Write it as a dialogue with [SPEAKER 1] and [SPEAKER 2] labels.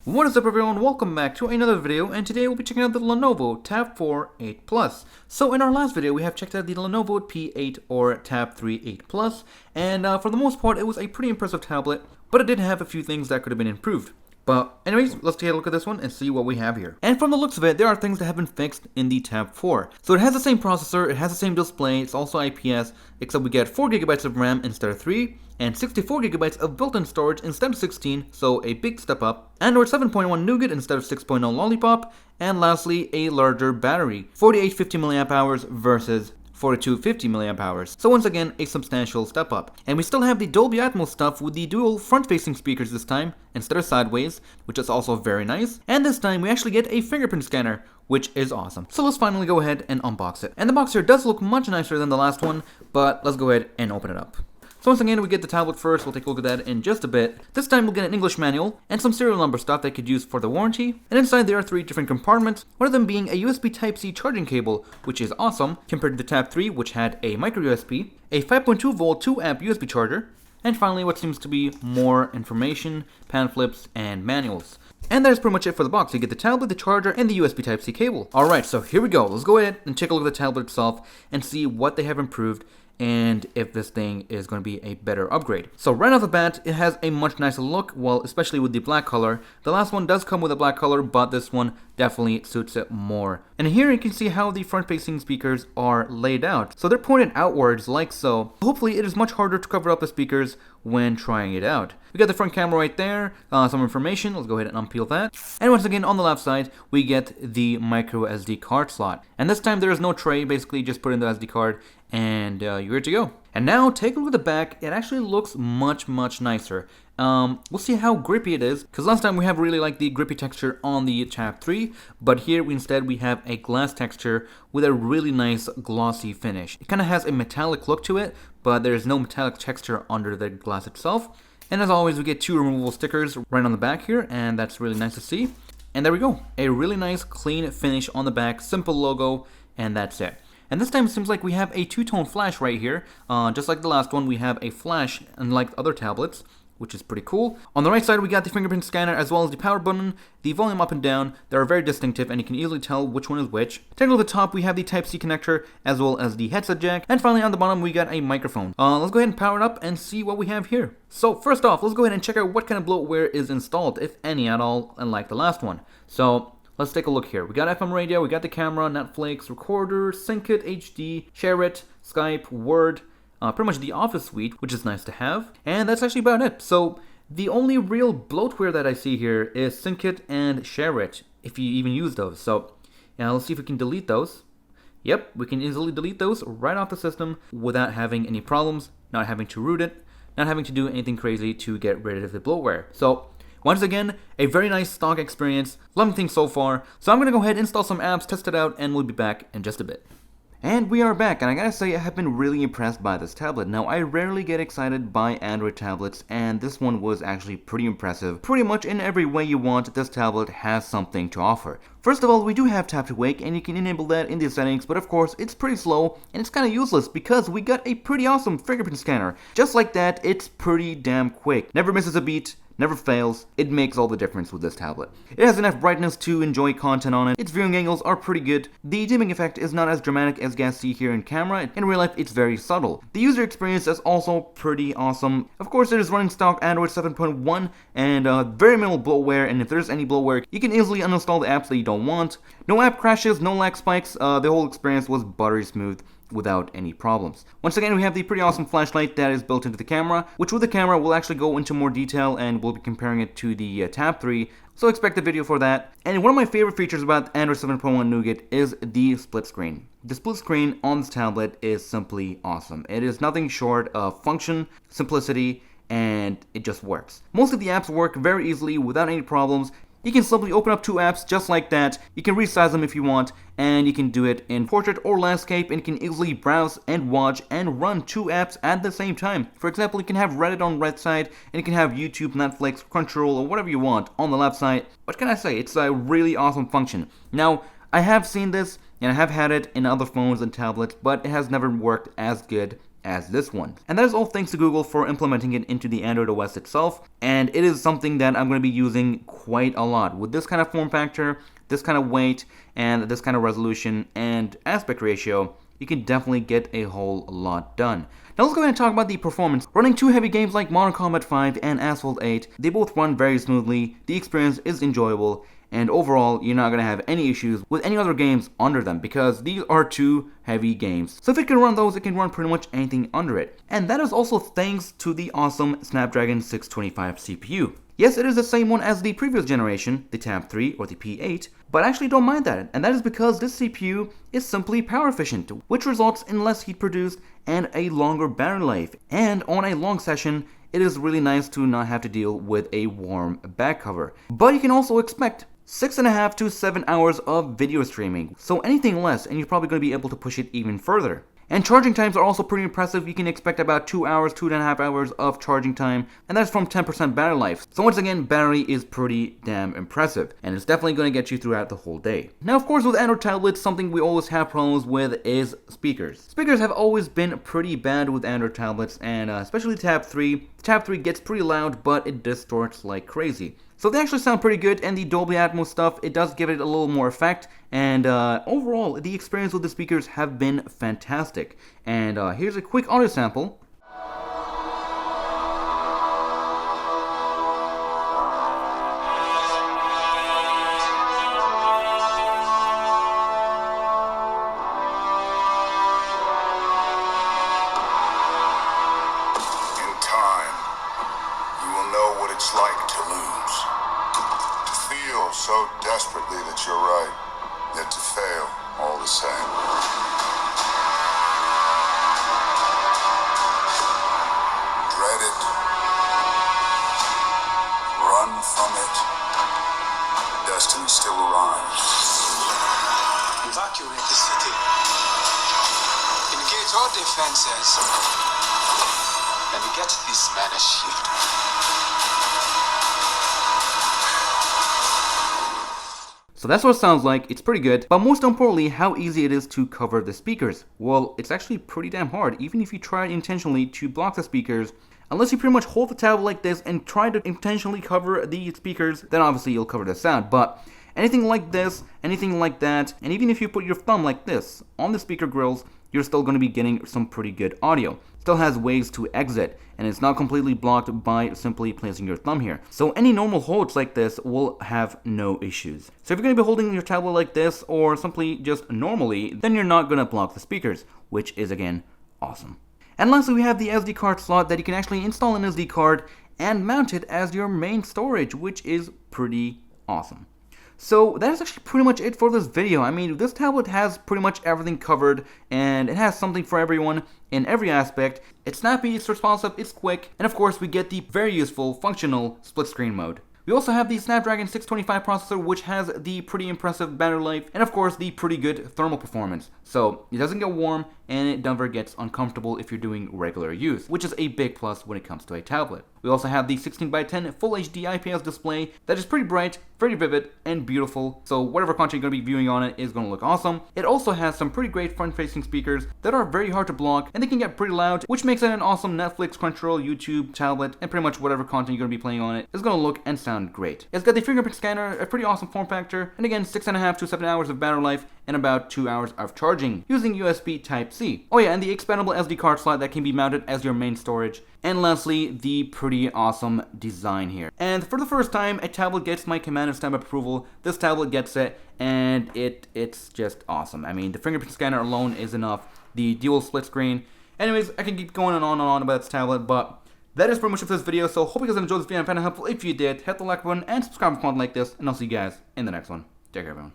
[SPEAKER 1] What is up everyone, welcome back to another video, and today we'll be checking out the Lenovo Tab4 8 Plus. So in our last video we have checked out the Lenovo P8 or Tab3 8 Plus, and for the most part it was a pretty impressive tablet, but it did have a few things that could have been improved. But anyways, let's take a look at this one and see what we have here. And from the looks of it, there are things that have been fixed in the Tab4. So it has the same processor, it has the same display, it's also IPS, except we get 4GB of RAM instead of 3, and 64GB of built-in storage instead of 16, so a big step up. Android 7.1 Nougat instead of 6.0 Lollipop, and lastly, a larger battery, 4850 mAh versus 4250 mAh. So once again, a substantial step up. And we still have the Dolby Atmos stuff with the dual front-facing speakers this time, instead of sideways, which is also very nice. And this time we actually get a fingerprint scanner, which is awesome. So let's finally go ahead and unbox it. And the box here does look much nicer than the last one, but let's go ahead and open it up. So once again, we get the tablet first. We'll take a look at that in just a bit. This time we'll get an English manual and some serial number stuff that I could use for the warranty. And inside there are 3 different compartments, one of them being a USB Type-C charging cable, which is awesome, compared to the Tab 3, which had a micro USB, a 5.2 volt 2 amp USB charger, and finally what seems to be more information, pamphlets, and manuals. And that is pretty much it for the box. You get the tablet, the charger, and the USB Type-C cable. Alright, so here we go. Let's go ahead and take a look at the tablet itself and see what they have improved and if this thing is going to be a better upgrade. So right off the bat, it has a much nicer look, well, especially with the black color. The last one does come with a black color, but this one definitely suits it more. And here you can see how the front-facing speakers are laid out. So they're pointed outwards like so. Hopefully it is much harder to cover up the speakers when trying it out. We got the front camera right there, some information. Let's go ahead and unpeel that. And once again, on the left side, we get the micro SD card slot. And this time there is no tray, basically just put in the SD card and you're good to go. And now take a look at the back. It actually looks much nicer. We'll see how grippy it is, because last time we have really like the grippy texture on the Tab 3, but here instead we have a glass texture with a really nice glossy finish. It kind of has a metallic look to it, but there's no metallic texture under the glass itself. And as always, we get 2 removable stickers right on the back here, and that's really nice to see. And there we go, a really nice clean finish on the back, simple logo, and that's it. And this time it seems like we have a 2-tone flash right here. Just like the last one, we have a flash, unlike other tablets, which is pretty cool. On the right side, we got the fingerprint scanner as well as the power button, the volume up and down. They are very distinctive and you can easily tell which one is which. Taking a look at the top, we have the Type-C connector as well as the headset jack. And finally on the bottom, we got a microphone. Let's go ahead and power it up and see what we have here. So first off, let's go ahead and check out what kind of bloatware is installed, if any at all, unlike the last one. So let's take a look here. We got FM radio, we got the camera, Netflix, recorder, Sync It, HD, Share It, Skype, Word, pretty much the Office suite, which is nice to have. And that's actually about it. So the only real bloatware that I see here is Sync It and Share It, if you even use those. So now let's see if we can delete those. Yep, we can easily delete those right off the system without having any problems, not having to root it, not having to do anything crazy to get rid of the bloatware. So once again, a very nice stock experience, loving things so far. So I'm going to go ahead, install some apps, test it out, and we'll be back in just a bit. And we are back, and I gotta say I have been really impressed by this tablet. Now, I rarely get excited by Android tablets, and this one was actually pretty impressive. Pretty much in every way you want, this tablet has something to offer. First of all, we do have tap to wake, and you can enable that in the settings, but of course, it's pretty slow, and it's kinda useless because we got a pretty awesome fingerprint scanner. Just like that, it's pretty damn quick. Never misses a beat. Never fails. It makes all the difference with this tablet. It has enough brightness to enjoy content on it. Its viewing angles are pretty good. The dimming effect is not as dramatic as you guys see here in camera. In real life, it's very subtle. The user experience is also pretty awesome. Of course, it is running stock Android 7.1 and very minimal bloatware, and if there's any bloatware, you can easily uninstall the apps that you don't want. No app crashes, no lag spikes. The whole experience was buttery smooth without any problems. Once again, we have the pretty awesome flashlight that is built into the camera, which with the camera we'll actually go into more detail and we'll be comparing it to the Tab 3, so expect a video for that. And one of my favorite features about Android 7.1 Nougat is the split screen. The split screen on this tablet is simply awesome. It is nothing short of function, simplicity, and it just works. Most of the apps work very easily without any problems. You can simply open up 2 apps just like that. You can resize them if you want, and you can do it in portrait or landscape, and you can easily browse and watch and run 2 apps at the same time. For example, you can have Reddit on the right side, and you can have YouTube, Netflix, Crunchyroll, or whatever you want on the left side. What can I say? It's a really awesome function. Now, I have seen this, and I have had it in other phones and tablets, but it has never worked as good as this one. And that is all thanks to Google for implementing it into the Android OS itself, and it is something that I'm going to be using quite a lot. With this kind of form factor, this kind of weight, and this kind of resolution and aspect ratio, you can definitely get a whole lot done. Now let's go ahead and talk about the performance. Running two heavy games like Modern Combat 5 and Asphalt 8, they both run very smoothly, the experience is enjoyable, and overall you're not going to have any issues with any other games under them because these are two heavy games. So if it can run those, it can run pretty much anything under it. And that is also thanks to the awesome Snapdragon 625 CPU. Yes, it is the same one as the previous generation, the Tab 3 or the P8, but I actually don't mind that, and that is because this CPU is simply power efficient, which results in less heat produced and a longer battery life. And on a long session, it is really nice to not have to deal with a warm back cover. But you can also expect 6.5 to 7 hours of video streaming, so anything less and you're probably going to be able to push it even further. And charging times are also pretty impressive. You can expect about 2 hours, 2.5 hours of charging time, and that's from 10% battery life. So once again, battery is pretty damn impressive, and it's definitely going to get you throughout the whole day. Now of course with Android tablets, something we always have problems with is speakers. Speakers have always been pretty bad with Android tablets, and especially Tab 3. Tab 3 gets pretty loud, but it distorts like crazy. So they actually sound pretty good, and the Dolby Atmos stuff, it does give it a little more effect, and overall, the experience with the speakers have been fantastic. And here's a quick audio sample.
[SPEAKER 2] In time, you will know what it's like to lose. So desperately that you're right, yet to fail all the same. Dread it, run from it, destiny still arrives.
[SPEAKER 3] Evacuate the city, engage all defenses, and get this man a shield.
[SPEAKER 1] So that's what it sounds like. It's pretty good, but most importantly, how easy it is to cover the speakers. Well, it's actually pretty damn hard, even if you try intentionally to block the speakers. Unless you pretty much hold the tablet like this and try to intentionally cover the speakers, then obviously you'll cover the sound. But anything like this, anything like that, and even if you put your thumb like this on the speaker grills, you're still going to be getting some pretty good audio. Still has ways to exit, and it's not completely blocked by simply placing your thumb here. So any normal holds like this will have no issues. So if you're going to be holding your tablet like this, or simply just normally, then you're not going to block the speakers, which is again awesome. And lastly, we have the SD card slot that you can actually install an SD card and mount it as your main storage, which is pretty awesome. So that is actually pretty much it for this video. I mean, this tablet has pretty much everything covered, and it has something for everyone in every aspect. It's snappy, it's responsive, it's quick, and of course we get the very useful, functional split screen mode. We also have the Snapdragon 625 processor, which has the pretty impressive battery life, and of course the pretty good thermal performance. So it doesn't get warm, and it never gets uncomfortable if you're doing regular use, which is a big plus when it comes to a tablet. We also have the 16:10 Full HD IPS display that is pretty bright, very vivid, and beautiful, so whatever content you're going to be viewing on it is going to look awesome. It also has some pretty great front-facing speakers that are very hard to block, and they can get pretty loud, which makes it an awesome Netflix, Crunchyroll, YouTube, tablet, and pretty much whatever content you're going to be playing on it is going to look and sound great. It's got the Fingerprint Scanner, a pretty awesome form factor, and again 6.5 to 7 hours of battery life, and about 2 hours of charging using USB Type-C. Oh yeah, and the expandable SD card slot that can be mounted as your main storage. And lastly, the pretty awesome design here. And for the first time, a tablet gets my Kommando stamp of approval. This tablet gets it, and it's just awesome. I mean, the Fingerprint Scanner alone is enough. The dual split screen. Anyways, I can keep going on and on about this tablet, but that is pretty much it for this video. So hope you guys enjoyed this video and found it helpful. If you did, hit the like button and subscribe if you want like this, and I'll see you guys in the next one. Take care, everyone.